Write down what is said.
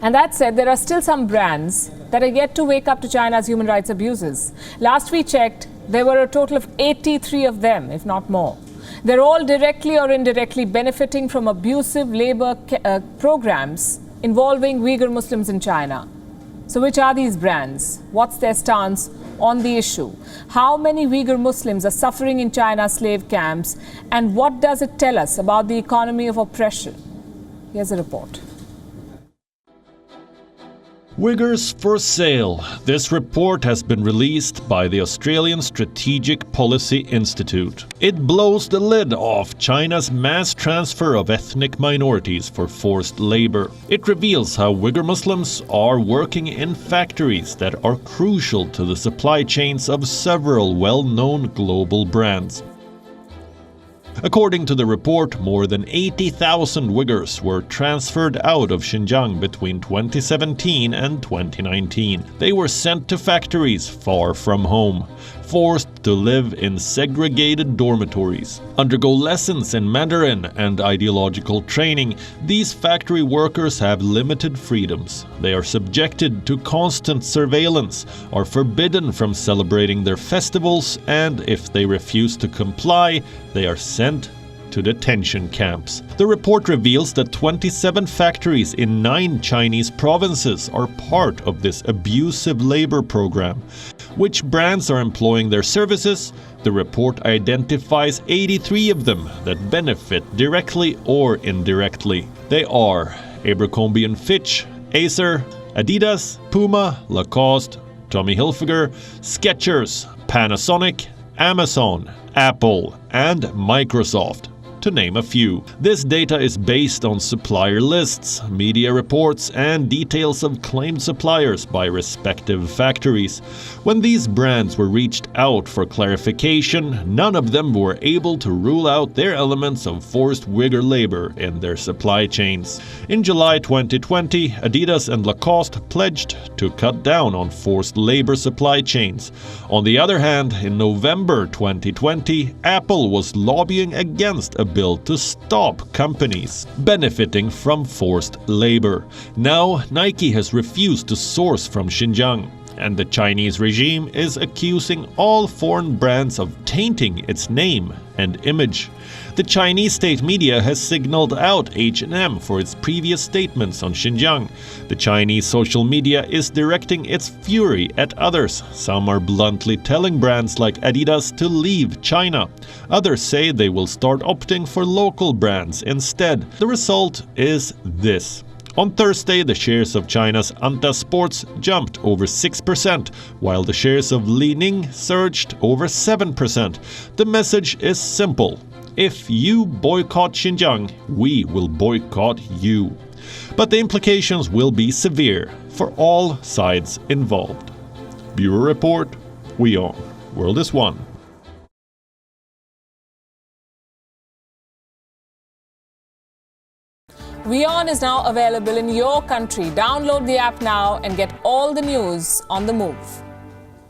And that said, there are still some brands that are yet to wake up to China's human rights abuses. Last we checked, there were a total of 83 of them, if not more. They're all directly or indirectly benefiting from abusive labor programs involving Uyghur Muslims in China. So which are these brands? What's their stance on the issue? How many Uyghur Muslims are suffering in China's slave camps? And what does it tell us about the economy of oppression? Here's a report. Uighurs for sale. This report has been released by the Australian Strategic Policy Institute. It blows the lid off China's mass transfer of ethnic minorities for forced labor. It reveals how Uyghur Muslims are working in factories that are crucial to the supply chains of several well-known global brands. According to the report, more than 80,000 Uighurs were transferred out of Xinjiang between 2017 and 2019. They were sent to factories far from home, forced to live in segregated dormitories, undergo lessons in Mandarin and ideological training. These factory workers have limited freedoms. They are subjected to constant surveillance, are forbidden from celebrating their festivals, and if they refuse to comply, they are sent to detention camps. The report reveals that 27 factories in 9 Chinese provinces are part of this abusive labor program. Which brands are employing their services? The report identifies 83 of them that benefit directly or indirectly. They are Abercrombie & Fitch, Acer, Adidas, Puma, Lacoste, Tommy Hilfiger, Skechers, Panasonic, Amazon, Apple, and Microsoft, to name a few. This data is based on supplier lists, media reports, and details of claimed suppliers by respective factories. When these brands were reached out for clarification, none of them were able to rule out their elements of forced Uyghur labor in their supply chains. In July 2020, Adidas and Lacoste pledged to cut down on forced labor supply chains. On the other hand, in November 2020, Apple was lobbying against a bill to stop companies benefiting from forced labor. Now, Nike has refused to source from Xinjiang, and the Chinese regime is accusing all foreign brands of tainting its name and image. The Chinese state media has signaled out H&M for its previous statements on Xinjiang. The Chinese social media is directing its fury at others. Some are bluntly telling brands like Adidas to leave China. Others say they will start opting for local brands instead. The result is this. On Thursday, the shares of China's Anta Sports jumped over 6%, while the shares of Li Ning surged over 7%. The message is simple. If you boycott Xinjiang, we will boycott you. But the implications will be severe for all sides involved. Bureau Report, WION. World is One. WION is now available in your country. Download the app now and get all the news on the move.